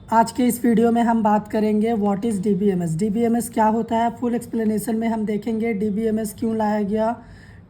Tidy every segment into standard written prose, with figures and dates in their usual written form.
आज के इस वीडियो में हम बात करेंगे व्हाट इज़ डीबीएमएस। डीबीएमएस क्या होता है, फुल एक्सप्लेनेशन में हम देखेंगे डीबीएमएस क्यों लाया गया,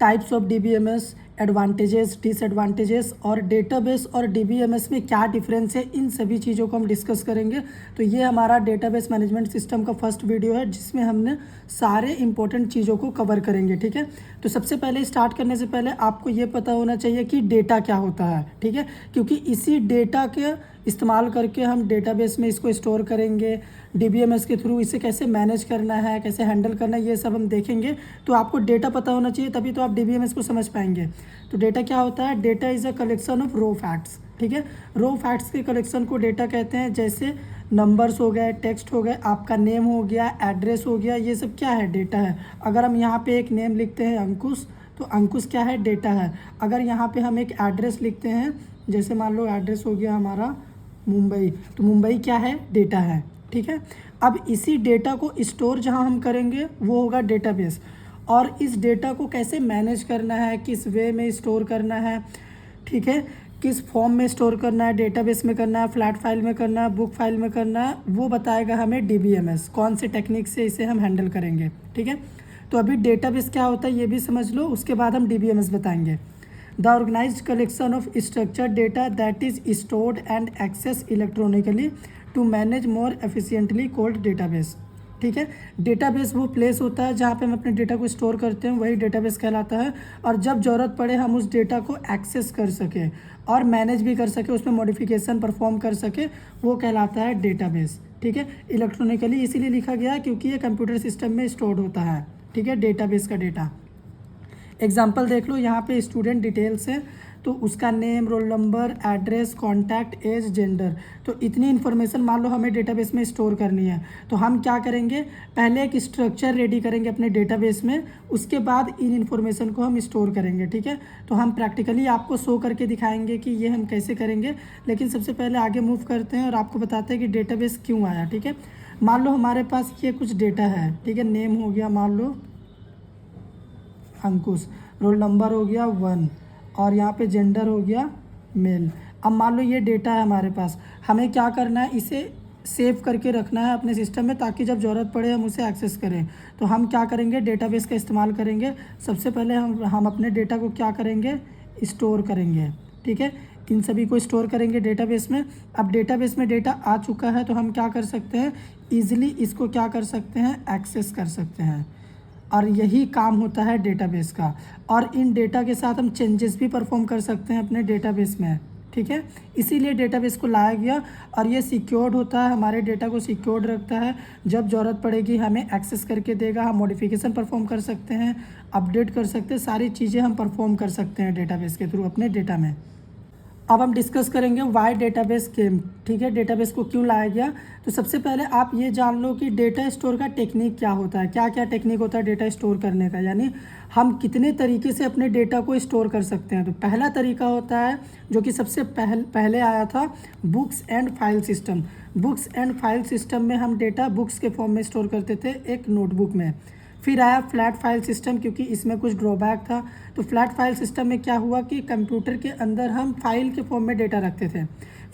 types of DBMS, advantages, disadvantages और डेटाबेस और डीबीएमएस में क्या डिफरेंस है, इन सभी चीज़ों को हम डिस्कस करेंगे। तो ये हमारा डेटाबेस मैनेजमेंट सिस्टम का फर्स्ट वीडियो है जिसमें हमने सारे इंपॉर्टेंट चीज़ों को कवर करेंगे। ठीक है, तो सबसे पहले स्टार्ट करने से पहले आपको ये पता होना चाहिए कि डेटा क्या होता है। ठीक है, क्योंकि इसी डेटा के इस्तेमाल करके हम डेटाबेस में इसको स्टोर करेंगे, डीबीएमएस के थ्रू इसे कैसे मैनेज करना है, कैसे हैंडल करना है, ये सब हम देखेंगे। तो आपको डेटा पता होना चाहिए, तभी तो आप डीबीएमएस को समझ पाएंगे। तो डेटा क्या होता है? Data is a collection of raw facts. ठीक है, रो फैक्ट्स के कलेक्शन को डेटा कहते हैं। जैसे नंबर्स हो गए, टेक्स्ट हो गए, आपका नेम हो गया, एड्रेस हो गया, ये सब क्या है? डेटा है। अगर हम यहाँ पे एक नेम लिखते हैं अंकुश, तो अंकुश क्या है? डेटा है। अगर यहाँ पे हम एक एड्रेस लिखते हैं, जैसे मान लो एड्रेस हो गया हमारा मुंबई, तो मुंबई क्या है? डेटा है। ठीक है, अब इसी डेटा को स्टोर जहाँ हम करेंगे वो होगा डेटाबेस। और इस डेटा को कैसे मैनेज करना है, किस वे में स्टोर करना है, ठीक है, किस फॉर्म में स्टोर करना है, डेटाबेस में करना है, फ्लैट फाइल में करना है, बुक फाइल में करना है, वो बताएगा हमें डीबीएमएस। कौन से टेक्निक से इसे हम हैंडल करेंगे। ठीक है, तो अभी डेटाबेस क्या होता है ये भी समझ लो, उसके बाद हम डीबीएमएस बताएंगे। The organized collection of structured data that is stored and accessed electronically to manage more efficiently called database। ठीक है, डेटाबेस वो प्लेस होता है जहाँ पे हम अपने डेटा को स्टोर करते हैं, वही डेटाबेस कहलाता है। और जब ज़रूरत पड़े हम उस डेटा को एक्सेस कर सकें और मैनेज भी कर सकें, उसमें मॉडिफिकेशन परफॉर्म कर सके, वो कहलाता है डेटाबेस। ठीक है, इलेक्ट्रॉनिकली इसीलिए लिखा गया है क्योंकि ये कंप्यूटर सिस्टम में स्टोर्ड होता है। ठीक है, डेटाबेस का डेटा। एग्जाम्पल देख लो, यहाँ पे स्टूडेंट डिटेल्स है, तो उसका name, roll number, address, contact, age, gender. तो इतनी इन्फॉर्मेशन मान लो हमें डेटाबेस में स्टोर करनी है, तो हम क्या करेंगे? पहले एक स्ट्रक्चर रेडी करेंगे अपने डेटाबेस में, उसके बाद इन इन्फॉर्मेशन को हम स्टोर करेंगे। ठीक है, तो हम प्रैक्टिकली आपको शो करके दिखाएंगे कि ये हम कैसे करेंगे। लेकिन सबसे पहले आगे मूव करते हैं और आपको बताते हैं कि डेटाबेस क्यों आया। ठीक है, मान लो हमारे पास ये कुछ डेटा है। ठीक है, नेम हो गया मान लो अंकुश, रोल नंबर हो गया 1 और यहाँ पे जेंडर हो गया मेल। अब मान लो ये डेटा है हमारे पास, हमें क्या करना है? इसे सेव करके रखना है अपने सिस्टम में, ताकि जब ज़रूरत पड़े हम उसे एक्सेस करें। तो हम क्या करेंगे? डेटाबेस का इस्तेमाल करेंगे। सबसे पहले हम अपने डेटा को क्या करेंगे? स्टोर करेंगे। ठीक है, इन सभी को स्टोर करेंगे डेटाबेस में। अब डेटाबेस में डेटा आ चुका है तो हम क्या कर सकते हैं? ईजिली इसको क्या कर सकते हैं? एक्सेस कर सकते हैं। और यही काम होता है डेटाबेस का। और इन डेटा के साथ हम चेंजेस भी परफॉर्म कर सकते हैं अपने डेटाबेस में। ठीक है, इसीलिए डेटाबेस को लाया गया। और ये सिक्योर्ड होता है, हमारे डेटा को सिक्योर्ड रखता है। जब ज़रूरत पड़ेगी हमें एक्सेस करके देगा, हम मॉडिफिकेशन परफॉर्म कर सकते हैं, अपडेट कर सकते हैं, सारी चीज़ें हम परफॉर्म कर सकते हैं डेटाबेस के थ्रू अपने डेटा में। अब हम डिस्कस करेंगे वाई डेटाबेस केम। ठीक है, डेटाबेस को क्यों लाया गया। तो सबसे पहले आप ये जान लो कि डेटा स्टोर का टेक्निक क्या होता है, क्या क्या टेक्निक होता है डेटा स्टोर करने का, यानी हम कितने तरीके से अपने डेटा को स्टोर कर सकते हैं। तो पहला तरीका होता है जो कि सबसे पहले आया था, books and file system. Books and file system में हम डेटा बुक्स के फॉर्म में स्टोर करते थे एक नोटबुक में। फिर आया फ्लैट फाइल सिस्टम, क्योंकि इसमें कुछ ड्रॉबैक था। तो फ्लैट फाइल सिस्टम में क्या हुआ कि कंप्यूटर के अंदर हम फाइल के फॉर्म में डेटा रखते थे,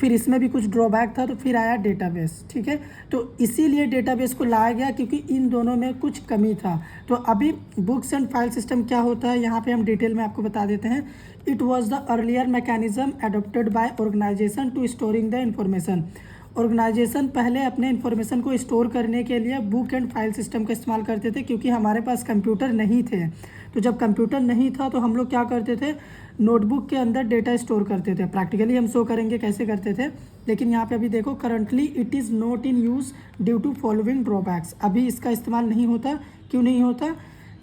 फिर इसमें भी कुछ ड्रॉबैक था, तो फिर आया डेटाबेस। ठीक है, तो इसीलिए डेटाबेस को लाया गया क्योंकि इन दोनों में कुछ कमी था। तो अभी बुक्स एंड फाइल सिस्टम क्या होता है यहाँ पे हम डिटेल में आपको बता देते हैं। It was the earlier mechanism adopted by organization to storing the information. Organization पहले अपने इन्फॉर्मेशन को स्टोर करने के लिए बुक एंड फाइल सिस्टम का इस्तेमाल करते थे, क्योंकि हमारे पास कंप्यूटर नहीं थे। तो जब कंप्यूटर नहीं था तो हम लोग क्या करते थे? नोटबुक के अंदर डेटा स्टोर करते थे। प्रैक्टिकली हम शो करेंगे कैसे करते थे, लेकिन यहाँ पे अभी देखो, currently it is not in use due to following drawbacks. अभी इसका इस्तेमाल नहीं होता। क्यों नहीं होता?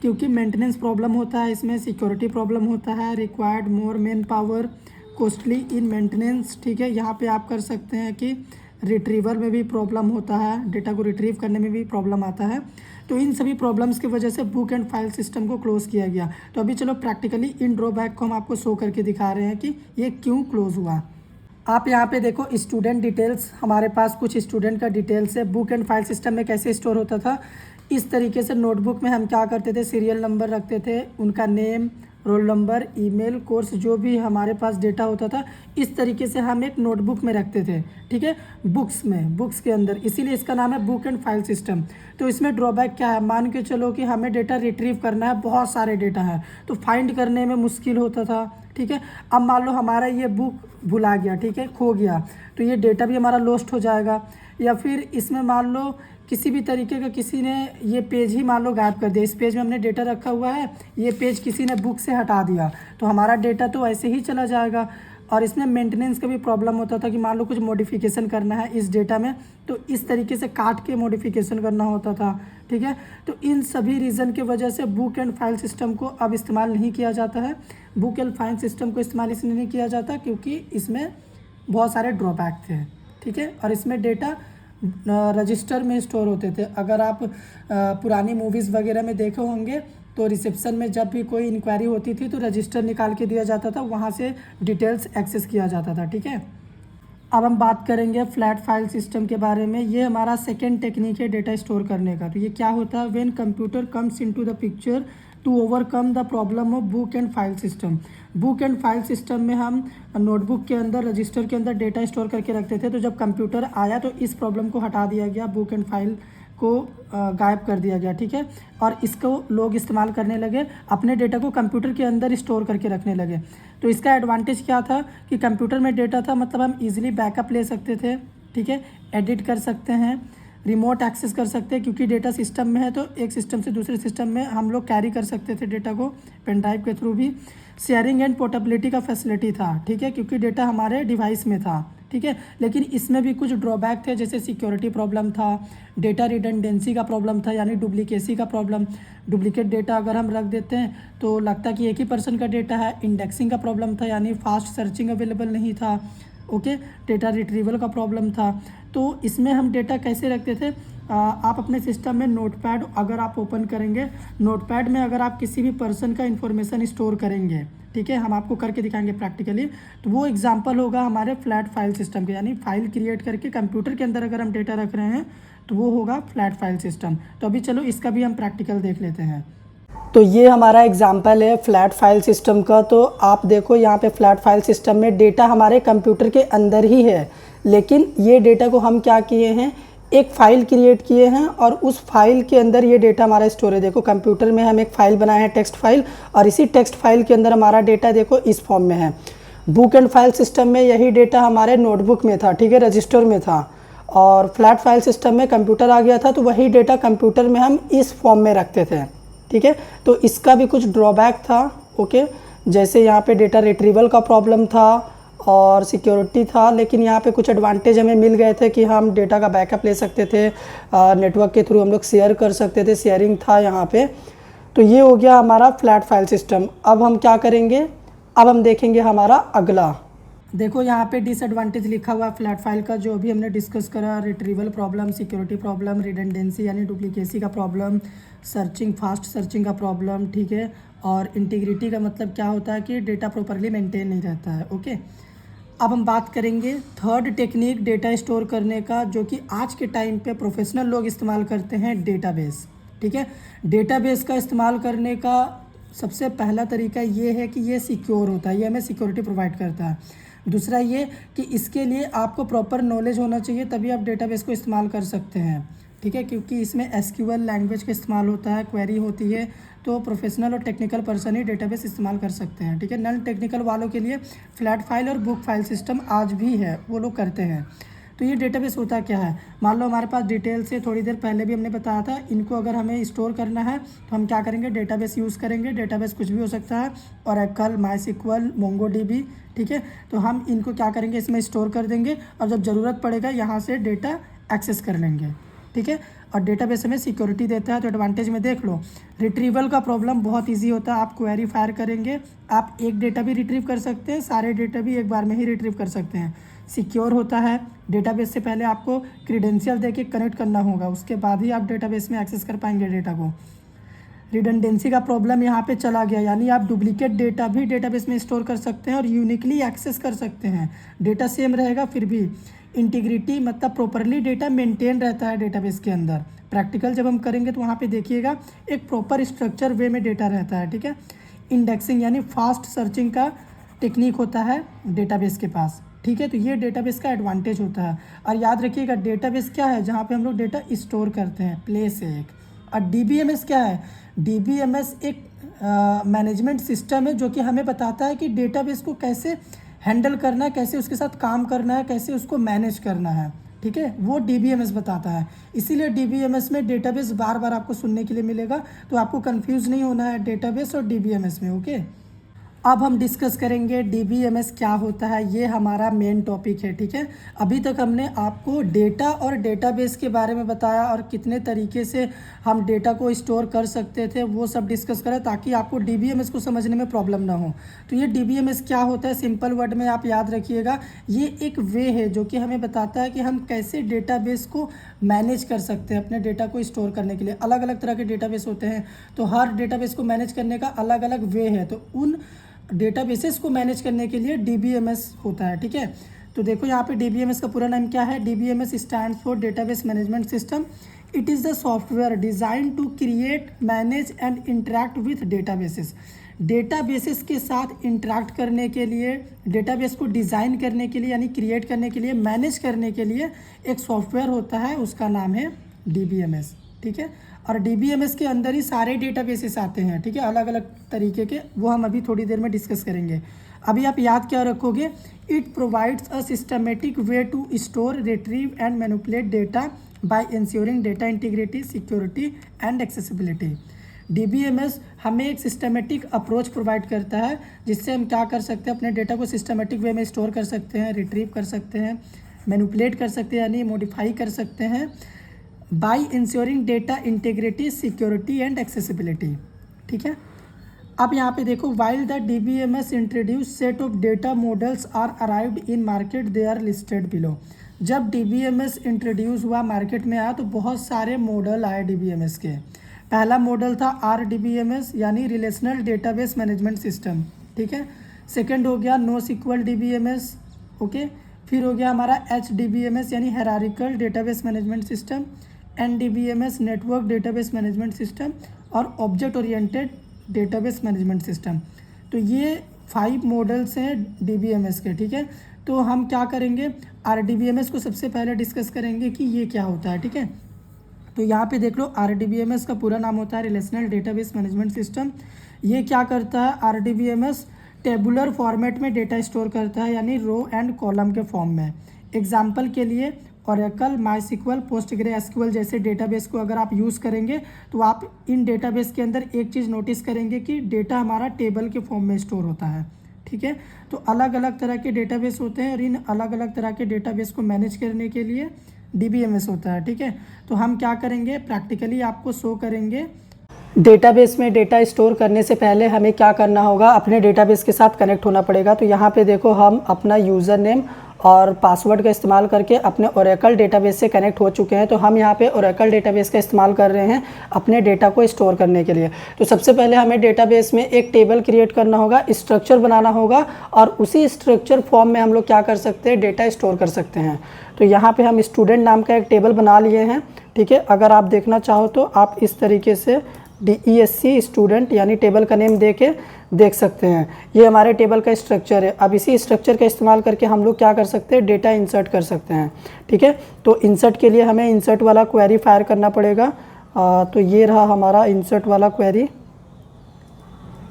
क्योंकि मेंटेनेंस प्रॉब्लम होता है, इसमें सिक्योरिटी प्रॉब्लम होता है, required more man power, costly in maintenance. ठीक है, यहाँ पे आप कर सकते हैं कि रिट्रीवर में भी प्रॉब्लम होता है, डेटा को रिट्रीव करने में भी प्रॉब्लम आता है। तो इन सभी प्रॉब्लम्स की वजह से बुक एंड फाइल सिस्टम को क्लोज़ किया गया। तो अभी चलो प्रैक्टिकली इन ड्रॉबैक को हम आपको शो करके दिखा रहे हैं कि ये क्यों क्लोज़ हुआ। आप यहाँ पे देखो स्टूडेंट डिटेल्स, हमारे पास कुछ स्टूडेंट का डिटेल्स है। बुक एंड फाइल सिस्टम में कैसे स्टोर होता था? इस तरीके से नोटबुक में हम क्या करते थे? सीरियल नंबर रखते थे, उनका name, roll number, email, course, जो भी हमारे पास डेटा होता था इस तरीके से हम एक नोटबुक में रखते थे, ठीक है, बुक्स में, बुक्स के अंदर, इसीलिए इसका नाम है बुक एंड फाइल सिस्टम। तो इसमें ड्रॉबैक क्या है, मान के चलो कि हमें डेटा रिट्रीव करना है, बहुत सारे डेटा है तो फाइंड करने में मुश्किल होता था, ठीक है। अब मान लो हमारा ये बुक भुला गया, ठीक है, खो गया, तो ये डेटा भी हमारा लॉस्ट हो जाएगा। या फिर इसमें मान लो किसी भी तरीके का किसी ने ये पेज ही मान लो गायब कर दिया, इस पेज में हमने डेटा रखा हुआ है, ये पेज किसी ने बुक से हटा दिया, तो हमारा डेटा तो ऐसे ही चला जाएगा। और इसमें मेंटेनेंस का भी प्रॉब्लम होता था कि मान लो कुछ मॉडिफिकेशन करना है इस डेटा में, तो इस तरीके से काट के मॉडिफिकेशन करना होता था, ठीक है। तो इन सभी रीज़न की वजह से बुक एंड फाइल सिस्टम को अब इस्तेमाल नहीं किया जाता है। बुक एंड फाइल सिस्टम को इस्तेमाल इसलिए नहीं किया जाता क्योंकि इसमें बहुत सारे ड्रॉबैक थे, ठीक है। और इसमें डेटा रजिस्टर में स्टोर होते थे। अगर आप पुरानी मूवीज़ वगैरह में देखे होंगे तो रिसेप्शन में जब भी कोई इंक्वायरी होती थी तो रजिस्टर निकाल के दिया जाता था, वहाँ से डिटेल्स एक्सेस किया जाता था, ठीक है। अब हम बात करेंगे फ्लैट फाइल सिस्टम के बारे में। ये हमारा सेकेंड टेक्निक है डेटा स्टोर करने का। तो ये क्या होता है, when computer comes into the picture to overcome the problem of book and file system. Book and file system में हम नोटबुक के अंदर, रजिस्टर के अंदर डेटा स्टोर करके रखते थे, तो जब कंप्यूटर आया तो इस प्रॉब्लम को हटा दिया गया, बुक एंड फाइल को गायब कर दिया गया, ठीक है। और इसको लोग इस्तेमाल करने लगे, अपने डेटा को कंप्यूटर के अंदर स्टोर करके रखने लगे। तो इसका एडवांटेज क्या था कि कंप्यूटर में डेटा था, मतलब हम इजीली बैकअप ले सकते थे, ठीक है, एडिट कर सकते हैं, रिमोट एक्सेस कर सकते हैं, क्योंकि डेटा सिस्टम में है तो एक सिस्टम से दूसरे सिस्टम में हम लोग कैरी कर सकते थे डेटा को पेन ड्राइव के थ्रू भी। शेयरिंग एंड पोर्टेबिलिटी का फैसिलिटी था, ठीक है, क्योंकि डेटा हमारे डिवाइस में था, ठीक है। लेकिन इसमें भी कुछ ड्रॉबैक थे, जैसे सिक्योरिटी प्रॉब्लम था, डेटा रिडंडेंसी का प्रॉब्लम था, यानी डुप्लीकेसी का प्रॉब्लम। डुप्लीकेट डेटा अगर हम रख देते हैं तो लगता कि एक ही पर्सन का डेटा है। इंडेक्सिंग का प्रॉब्लम था, यानी फास्ट सर्चिंग अवेलेबल नहीं था, ओके। डेटा रिट्रीवल का प्रॉब्लम था। तो इसमें हम डेटा कैसे रखते थे, आप अपने सिस्टम में नोटपैड अगर आप ओपन करेंगे, नोटपैड में अगर आप किसी भी पर्सन का इन्फॉर्मेशन स्टोर करेंगे, ठीक है, हम आपको करके दिखाएंगे प्रैक्टिकली, तो वो एग्जांपल होगा हमारे फ्लैट फाइल सिस्टम के, यानी फाइल क्रिएट करके कंप्यूटर के अंदर अगर हम डेटा रख रहे हैं तो वो होगा फ्लैट फाइल सिस्टम। तो अभी चलो इसका भी हम प्रैक्टिकल देख लेते हैं। तो ये हमारा एग्जाम्पल है फ्लैट फाइल सिस्टम का। तो आप देखो यहाँ पे फ्लैट फाइल सिस्टम में डेटा हमारे कंप्यूटर के अंदर ही है, लेकिन ये डेटा को हम क्या किए हैं, एक फ़ाइल क्रिएट किए हैं और उस फाइल के अंदर ये डेटा हमारा स्टोर है। देखो कंप्यूटर में हम एक फ़ाइल बनाए हैं, टेक्स्ट फाइल, और इसी टेक्स्ट फाइल के अंदर हमारा डेटा देखो इस फॉर्म में है। बुक एंड फाइल सिस्टम में यही डेटा हमारे नोटबुक में था, ठीक है, रजिस्टर में था, और फ्लैट फाइल सिस्टम में कंप्यूटर आ गया था तो वही डेटा कंप्यूटर में हम इस फॉर्म में रखते थे, ठीक है। तो इसका भी कुछ ड्रॉबैक था, ओके, जैसे यहाँ पे डेटा रिट्रीवल का प्रॉब्लम था और सिक्योरिटी था, लेकिन यहाँ पे कुछ एडवांटेज हमें मिल गए थे कि हम डेटा का बैकअप ले सकते थे, नेटवर्क के थ्रू हम लोग शेयर कर सकते थे, शेयरिंग था यहाँ पे। तो ये हो गया हमारा फ्लैट फाइल सिस्टम। अब हम क्या करेंगे, अब हम देखेंगे हमारा अगला। देखो यहाँ पे डिसएडवांटेज लिखा हुआ है फ्लैट फाइल का, जो भी हमने डिस्कस करा, retrieval problem, security problem, redundancy यानी डुप्लीकेसी का प्रॉब्लम, सर्चिंग, फास्ट सर्चिंग का प्रॉब्लम, ठीक है, और इंटीग्रिटी का मतलब क्या होता है कि डेटा प्रॉपरली मेंटेन नहीं रहता है, ओके। अब हम बात करेंगे थर्ड टेक्निक डेटा स्टोर करने का, जो कि आज के टाइम पे प्रोफेशनल लोग इस्तेमाल करते हैं, डेटाबेस, ठीक है। डेटाबेस का इस्तेमाल करने का सबसे पहला तरीका ये है कि ये सिक्योर होता है, ये हमें सिक्योरिटी प्रोवाइड करता है। दूसरा ये कि इसके लिए आपको प्रॉपर नॉलेज होना चाहिए, तभी आप डेटाबेस को इस्तेमाल कर सकते हैं, ठीक है, क्योंकि इसमें एसक्यूएल लैंग्वेज का इस्तेमाल होता है, क्वेरी होती है, तो प्रोफेशनल और टेक्निकल पर्सन ही डेटाबेस इस्तेमाल कर सकते हैं, ठीक है। नॉन टेक्निकल वालों के लिए फ्लैट फाइल और बुक फाइल सिस्टम आज भी है, वो लोग करते हैं। तो ये डेटाबेस होता क्या है, मान लो हमारे पास डिटेल से थोड़ी देर पहले भी हमने बताया था, इनको अगर हमें स्टोर करना है तो हम क्या करेंगे, डेटाबेस यूज़ करेंगे। डेटाबेस कुछ भी हो सकता है, ओरेकल, माईएसक्यूएल, मोंगोडीबी, ठीक है। तो हम इनको क्या करेंगे, इसमें स्टोर कर देंगे और जब ज़रूरत पड़ेगा यहाँ से डेटा एक्सेस कर लेंगे, ठीक है। और डेटाबेस हमें सिक्योरिटी देता है, तो एडवांटेज में देख लो, रिट्रीवल का प्रॉब्लम बहुत इजी होता है। आप क्वेरी फायर करेंगे, आप एक डेटा भी रिट्रीव कर सकते हैं, सारे डेटा भी एक बार में ही रिट्रीव कर सकते हैं। सिक्योर होता है, डेटाबेस से पहले आपको क्रीडेंशियल देके कनेक्ट करना होगा, उसके बाद ही आप डेटाबेस में एक्सेस कर पाएंगे डेटा को। रिडंडेंसी का प्रॉब्लम यहाँ पे चला गया, यानी आप डुप्लीकेट डेटा भी डेटाबेस में स्टोर कर सकते हैं और यूनिकली एक्सेस कर सकते हैं, डेटा सेम रहेगा फिर भी। इंटीग्रिटी मतलब प्रॉपरली डेटा मेंटेन रहता है डेटाबेस के अंदर। प्रैक्टिकल जब हम करेंगे तो वहाँ पे देखिएगा एक प्रॉपर स्ट्रक्चर वे में डेटा रहता है, ठीक है। इंडेक्सिंग यानी फास्ट सर्चिंग का टेक्निक होता है डेटाबेस के पास, ठीक है। तो ये डेटाबेस का एडवांटेज होता है। और याद रखिएगा डेटाबेस क्या है, जहाँ पे हम लोग डेटा स्टोर करते हैं, प्लेस है एक। और डीबीएमएस क्या है, डीबीएमएस एक मैनेजमेंट सिस्टम है जो कि हमें बताता है कि डेटाबेस को कैसे हैंडल करना है, कैसे उसके साथ काम करना है, कैसे उसको मैनेज करना है, ठीक है, वो डीबीएमएस बताता है। इसीलिए डीबीएमएस में डेटाबेस बार बार आपको सुनने के लिए मिलेगा, तो आपको कंफ्यूज नहीं होना है डेटाबेस और डीबीएमएस में, ओके। अब हम डिस्कस करेंगे डीबीएमएस क्या होता है, ये हमारा मेन टॉपिक है, ठीक है। अभी तक हमने आपको डेटा और डेटाबेस के बारे में बताया और कितने तरीके से हम डेटा को स्टोर कर सकते थे वो सब डिस्कस करें, ताकि आपको डीबीएमएस को समझने में प्रॉब्लम ना हो। तो ये डीबीएमएस क्या होता है, सिंपल वर्ड में आप याद रखिएगा, ये एक वे है जो कि हमें बताता है कि हम कैसे डेटाबेस को मैनेज कर सकते हैं, अपने डेटा को स्टोर करने के लिए। अलग अलग तरह के डेटाबेस होते हैं, तो हर डेटाबेस को मैनेज करने का अलग अलग वे है, तो उन डेटाबेसेस को मैनेज करने के लिए डीबीएमएस होता है, ठीक है। तो देखो यहाँ पे डीबीएमएस का पूरा नाम क्या है, DBMS stands for database management system. It is the software design to create, manage and interact with databases. Databases के साथ इंटरैक्ट करने के लिए, डेटाबेस को डिज़ाइन करने के लिए यानी क्रिएट करने के लिए, मैनेज करने के लिए एक सॉफ्टवेयर होता है, उसका नाम है डीबीएमएस, ठीक है। और डीबीएमएस के अंदर ही सारे डेटाबेसेस आते हैं, ठीक है, अलग अलग तरीके के, वो हम अभी थोड़ी देर में डिस्कस करेंगे। अभी आप याद क्या रखोगे, it provides a systematic way to store, retrieve and manipulate data by ensuring data integrity, security and accessibility. DBMS हमें एक सिस्टमेटिक अप्रोच प्रोवाइड करता है, जिससे हम क्या कर सकते हैं, अपने डेटा को सिस्टमेटिक वे में स्टोर कर सकते हैं, रिट्रीव कर सकते हैं, मैनिपुलेट कर सकते हैं यानी मॉडिफाई कर सकते हैं, by ensuring data integrity, security and accessibility, ठीक है। अब यहाँ पे देखो, while the DBMS introduce set of data models are arrived in market, they are listed below. जब डीबीएमएस इंट्रोड्यूस हुआ, मार्केट में आया, तो बहुत सारे मॉडल आए डीबीएमएस के। पहला मॉडल था आरडीबीएमएस यानी रिलेशनल डेटाबेस मैनेजमेंट सिस्टम, ठीक है। सेकेंड हो गया नो सिक्वल डीबीएमएस, ओके। फिर हो गया हमारा एचडीबीएमएस यानी hierarchical database management system, NDBMS network database management system, और object oriented database management system. तो ये 5 मॉडल्स हैं डीबीएमएस के, ठीक है। तो हम क्या करेंगे, आरडीबीएमएस को सबसे पहले डिस्कस करेंगे कि ये क्या होता है, ठीक है। तो यहाँ पे देख लो, आरडीबीएमएस का पूरा नाम होता है रिलेशनल डेटाबेस मैनेजमेंट सिस्टम। ये क्या करता है, आरडीबीएमएस टेबुलर फॉर्मेट में डेटा स्टोर करता है, यानी रो एंड कॉलम के फॉर्म में। एग्जाम्पल के लिए ओरेकल, माईस्क्यूएल, पोस्टग्रेएसक्यूएल जैसे डेटाबेस को अगर आप यूज़ करेंगे, तो आप इन डेटाबेस के अंदर एक चीज़ नोटिस करेंगे कि डेटा हमारा टेबल के फॉर्म में स्टोर होता है, ठीक है। तो अलग अलग तरह के डेटाबेस होते हैं, और इन अलग अलग तरह के डेटाबेस को मैनेज करने के लिए डीबीएमएस होता है, ठीक है। तो हम क्या करेंगे, प्रैक्टिकली आपको शो करेंगे। डेटाबेस में डेटा स्टोर करने से पहले हमें क्या करना होगा, अपने डेटाबेस के साथ कनेक्ट होना पड़ेगा। तो यहाँ पे देखो, हम अपना यूज़र नेम और पासवर्ड का इस्तेमाल करके अपने ओरेकल डेटाबेस से कनेक्ट हो चुके हैं। तो हम यहाँ पे ओरेकल डेटाबेस का इस्तेमाल कर रहे हैं अपने डेटा को स्टोर करने के लिए। तो सबसे पहले हमें डेटाबेस में एक टेबल क्रिएट करना होगा, स्ट्रक्चर बनाना होगा, और उसी स्ट्रक्चर फॉर्म में हम लोग क्या कर सकते हैं, डेटा स्टोर कर सकते हैं। तो यहाँ पे हम स्टूडेंट नाम का एक टेबल बना लिए हैं, ठीक है। अगर आप देखना चाहो तो आप इस तरीके से DESC स्टूडेंट यानी टेबल का नेम दे के देख सकते हैं। ये हमारे टेबल का स्ट्रक्चर है। अब इसी स्ट्रक्चर का इस्तेमाल करके हम लोग क्या कर सकते हैं, डेटा इंसर्ट कर सकते हैं, ठीक है। तो इंसर्ट के लिए हमें इंसर्ट वाला क्वेरी फायर करना पड़ेगा। तो ये रहा हमारा इंसर्ट वाला क्वेरी।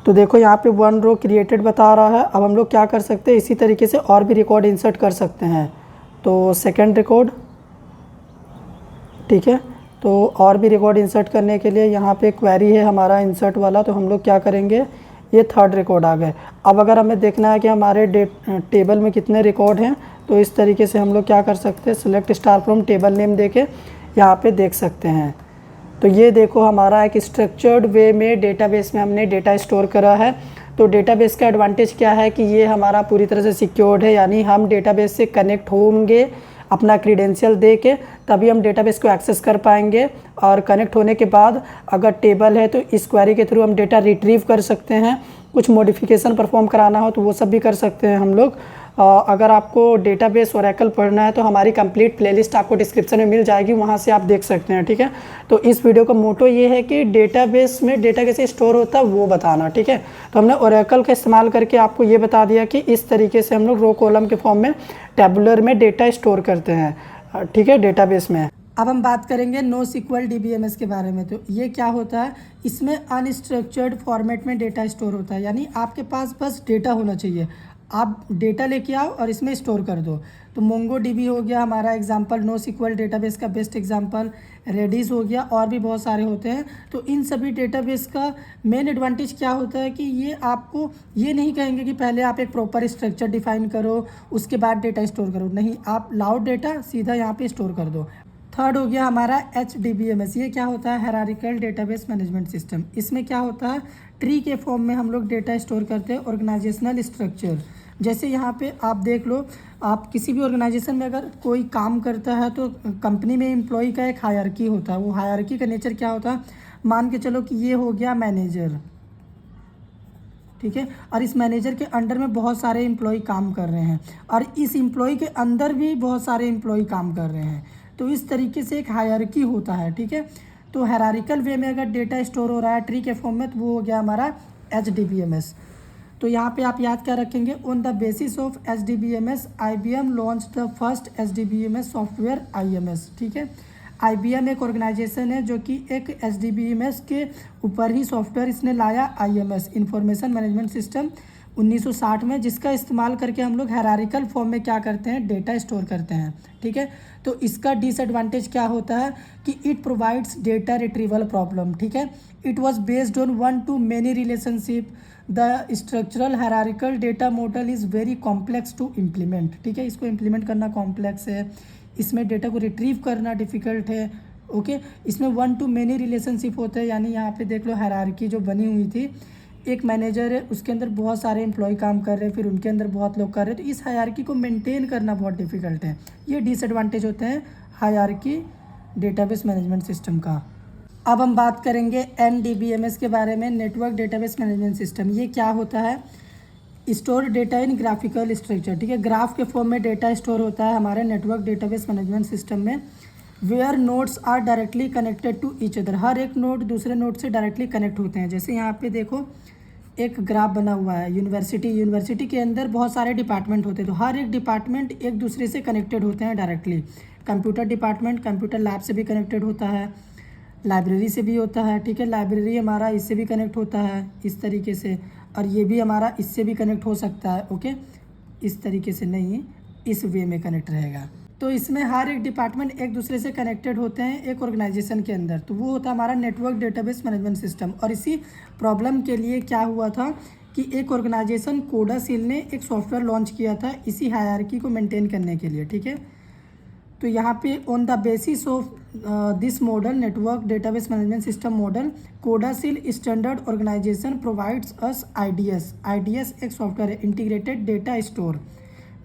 तो देखो यहाँ पे 1 रो क्रिएटेड बता रहा है। अब हम लोग क्या कर सकते हैं, इसी तरीके से और भी रिकॉर्ड इंसर्ट कर सकते हैं। तो सेकेंड रिकॉर्ड, ठीक है। तो और भी रिकॉर्ड इंसर्ट करने के लिए यहाँ पे क्वेरी है हमारा इंसर्ट वाला, तो हम लोग क्या करेंगे, ये थर्ड रिकॉर्ड आ गए। अब अगर हमें देखना है कि हमारे टेबल में कितने रिकॉर्ड हैं, तो इस तरीके से हम लोग क्या कर सकते हैं, select star from table name देके यहाँ पे देख सकते हैं। तो ये देखो, हमारा एक स्ट्रक्चर्ड वे में डेटाबेस में हमने डेटा स्टोर करा है। तो डेटाबेस का एडवांटेज क्या है कि ये हमारा पूरी तरह से सिक्योर्ड है, यानी हम डेटाबेस से कनेक्ट होंगे अपना क्रीडेंशियल दे के, तभी हम डेटाबेस को एक्सेस कर पाएंगे। और कनेक्ट होने के बाद अगर टेबल है तो इस क्वेरी के थ्रू हम डेटा रिट्रीव कर सकते हैं, कुछ मॉडिफिकेशन परफॉर्म कराना हो तो वो सब भी कर सकते हैं हम लोग। अगर आपको डेटाबेस ओरेकल पढ़ना है तो हमारी कंप्लीट प्लेलिस्ट आपको डिस्क्रिप्शन में मिल जाएगी, वहाँ से आप देख सकते हैं, ठीक है। तो इस वीडियो का मोटो ये है कि डेटाबेस में डेटा कैसे स्टोर होता है वो बताना, ठीक है। तो हमने ओरेकल का इस्तेमाल करके आपको ये बता दिया कि इस तरीके से हम लोग रो कॉलम के फॉर्म में टेबुलर में डेटा स्टोर करते हैं, ठीक है, डेटाबेस में। अब हम बात करेंगे NoSQL DBMS के बारे में। तो ये क्या होता है, इसमें अनस्ट्रक्चर्ड फॉर्मेट में डेटा स्टोर होता है, यानी आपके पास बस डेटा होना चाहिए, आप डेटा लेके आओ और इसमें स्टोर कर दो। तो MongoDB हो गया हमारा एग्जांपल, NoSQL डेटाबेस का बेस्ट एग्जांपल, Redis हो गया, और भी बहुत सारे होते हैं। तो इन सभी डेटाबेस का मेन एडवांटेज क्या होता है कि ये आपको ये नहीं कहेंगे कि पहले आप एक प्रॉपर स्ट्रक्चर डिफाइन करो उसके बाद डेटा स्टोर करो, नहीं, आप लाओ डेटा सीधा यहाँ पे स्टोर कर दो। थर्ड हो गया हमारा HDBMS। ये क्या होता है, हायरार्किकल डेटाबेस मैनेजमेंट सिस्टम। इसमें क्या होता है, ट्री के फॉर्म में हम लोग डेटा स्टोर करते हैं, ऑर्गेनाइजेशनल स्ट्रक्चर। जैसे यहाँ पे आप देख लो, आप किसी भी ऑर्गेनाइजेशन में अगर कोई काम करता है तो कंपनी में एम्प्लॉय का एक हायरार्की होता है। वो हायरार्की का नेचर क्या होता है, मान के चलो कि ये हो गया मैनेजर, ठीक है, और इस मैनेजर के अंडर में बहुत सारे एम्प्लॉय काम कर रहे हैं, और इस एम्प्लॉय के अंदर भी बहुत सारे एम्प्लॉय काम कर रहे हैं। तो इस तरीके से एक हायरार्की होता है, ठीक है। तो हायरार्किकल वे में अगर डेटा स्टोर हो रहा है ट्री के फॉर्म में तो वो हो गया हमारा HDBMS। तो यहाँ पे आप याद क्या रखेंगे, on the basis of HDBMS IBM launch the first HDBMS software IMS, ठीक है। IBM एक ऑर्गेनाइजेशन है जो कि एक HDBMS के ऊपर ही सॉफ्टवेयर इसने लाया, IMS इंफॉर्मेशन मैनेजमेंट सिस्टम 1960 में, जिसका इस्तेमाल करके हम लोग हायरार्किकल फॉर्म में क्या करते हैं, डेटा स्टोर करते हैं, ठीक है। तो इसका डिसएडवांटेज क्या होता है कि it provides data retrieval problem, ठीक है। It was based on one to many relationship, the structural hierarchical data model is very complex to implement, ठीक है। इसको इम्प्लीमेंट करना कॉम्प्लेक्स है, इसमें डेटा को रिट्रीव करना डिफ़िकल्ट है, ओके। इसमें वन टू मेनी रिलेशनशिप होते हैं, यानी यहाँ पे देख लो हायरार्की जो बनी हुई थी, एक मैनेजर है उसके अंदर बहुत सारे एम्प्लॉय काम कर रहे हैं, फिर उनके अंदर बहुत लोग कर रहे हैं, तो इस हायरार्की को मेंटेन करना बहुत डिफिकल्ट है। ये डिसएडवांटेज होते हैं हायरार्की डेटाबेस मैनेजमेंट सिस्टम का। अब हम बात करेंगे NDBMS के बारे में, नेटवर्क डेटाबेस मैनेजमेंट सिस्टम। ये क्या होता है, स्टोर डेटा इन ग्राफिकल स्ट्रक्चर, ठीक है। ग्राफ के फॉर्म में डेटा स्टोर होता है हमारे नेटवर्क डेटाबेस मैनेजमेंट सिस्टम में, where nodes are directly connected to each other. हर एक नोड दूसरे नोड से डायरेक्टली कनेक्ट होते हैं। जैसे यहाँ पे देखो एक ग्राफ बना हुआ है, यूनिवर्सिटी के अंदर बहुत सारे डिपार्टमेंट होते हैं, तो हर एक डिपार्टमेंट एक दूसरे से कनेक्टेड होते हैं directly. Computer department computer lab से भी कनेक्टेड होता है, लाइब्रेरी से भी होता है, ठीक है। लाइब्रेरी हमारा इससे भी कनेक्ट होता है इस तरीके से, और ये भी हमारा इससे भी कनेक्ट हो सकता है, ओके। इस तरीके से नहीं, इस वे में कनेक्ट रहेगा। तो इसमें हर एक डिपार्टमेंट एक दूसरे से कनेक्टेड होते हैं एक ऑर्गेनाइजेशन के अंदर, तो वो होता है हमारा नेटवर्क डेटाबेस मैनेजमेंट सिस्टम। और इसी प्रॉब्लम के लिए क्या हुआ था कि एक ऑर्गेनाइजेशन कोडासिल ने एक सॉफ्टवेयर लॉन्च किया था इसी हायरार्की को मेंटेन करने के लिए, ठीक है। तो यहाँ पे on the basis of this model, network database management system model, CODASYL standard organisation provides us IDS एक सॉफ्टवेयर है, integrated data store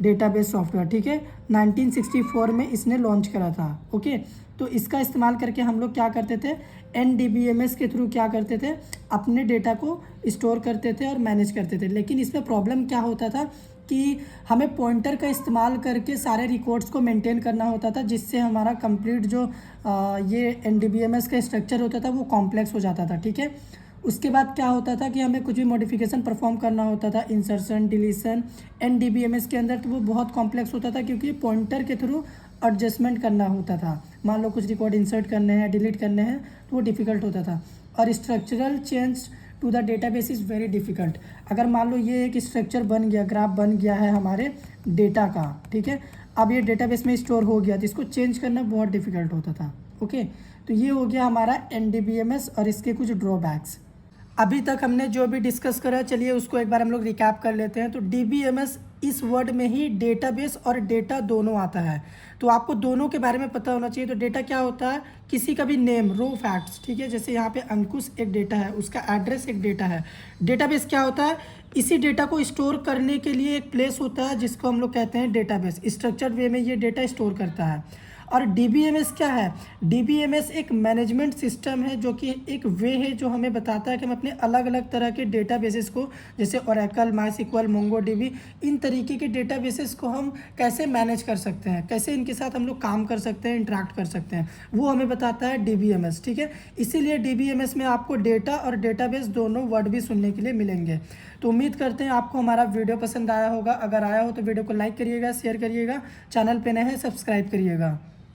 database software, ठीक है। 1964 में इसने लॉन्च करा था, ओके। तो इसका इस्तेमाल करके हम लोग क्या करते थे, NDBMS के थ्रू क्या करते थे, अपने डेटा को स्टोर करते थे और मैनेज करते थे। लेकिन इसमें प्रॉब्लम क्या होता था कि हमें पॉइंटर का इस्तेमाल करके सारे रिकॉर्ड्स को मेंटेन करना होता था, जिससे हमारा कंप्लीट जो ये NDBMS का स्ट्रक्चर होता था वो कॉम्प्लेक्स हो जाता था, ठीक है। उसके बाद क्या होता था कि हमें कुछ भी मॉडिफिकेशन परफॉर्म करना होता था, इंसर्शन डिलीशन NDBMS के अंदर, तो वो बहुत कॉम्प्लेक्स होता था क्योंकि पॉइंटर के थ्रू एडजस्टमेंट करना होता था। मान लो कुछ रिकॉर्ड इंसर्ट करने हैं, डिलीट करने हैं, तो वो डिफ़िकल्ट होता था। और structural change to the database is very difficult. अगर मान लो ये एक स्ट्रक्चर बन गया, ग्राफ बन गया है हमारे डेटा का, ठीक है, अब ये डेटाबेस में स्टोर हो गया, तो इसको चेंज करना बहुत डिफ़िकल्ट होता था, ओके। तो ये हो गया हमारा NDBMS और इसके कुछ ड्रॉबैक्स। अभी तक हमने जो भी डिस्कस करा, चलिए उसको एक बार हम लोग रिकैप कर लेते हैं। तो DBMS इस वर्ड में ही डेटाबेस और डेटा दोनों आता है, तो आपको दोनों के बारे में पता होना चाहिए। तो डेटा क्या होता है, किसी का भी नेम, रो फैक्ट्स, ठीक है। जैसे यहाँ पे अंकुश एक डेटा है, उसका एड्रेस एक डेटा है। डेटाबेस क्या होता है, इसी डेटा को स्टोर करने के लिए एक प्लेस होता है जिसको हम लोग कहते हैं डेटाबेस। स्ट्रक्चर्ड वे में ये डेटा स्टोर करता है। और DBMS क्या है? DBMS एक मैनेजमेंट सिस्टम है, जो कि एक वे है जो हमें बताता है कि हम अपने अलग अलग तरह के डेटाबेसेस को, जैसे ओरेकल, माईएसक्यूएल, मोंगोडीबी, इन तरीके के डेटाबेसेस को हम कैसे मैनेज कर सकते हैं, कैसे इनके साथ हम लोग काम कर सकते हैं, इंटरेक्ट कर सकते हैं, वो हमें बताता है DBMS। ठीक है, इसीलिए DBMS में आपको डेटा और डेटाबेस दोनों वर्ड भी सुनने के लिए मिलेंगे। तो उम्मीद करते हैं आपको हमारा वीडियो पसंद आया होगा। अगर आया हो तो वीडियो को लाइक करिएगा, शेयर करिएगा, चैनल पे नए हैं सब्सक्राइब करिएगा।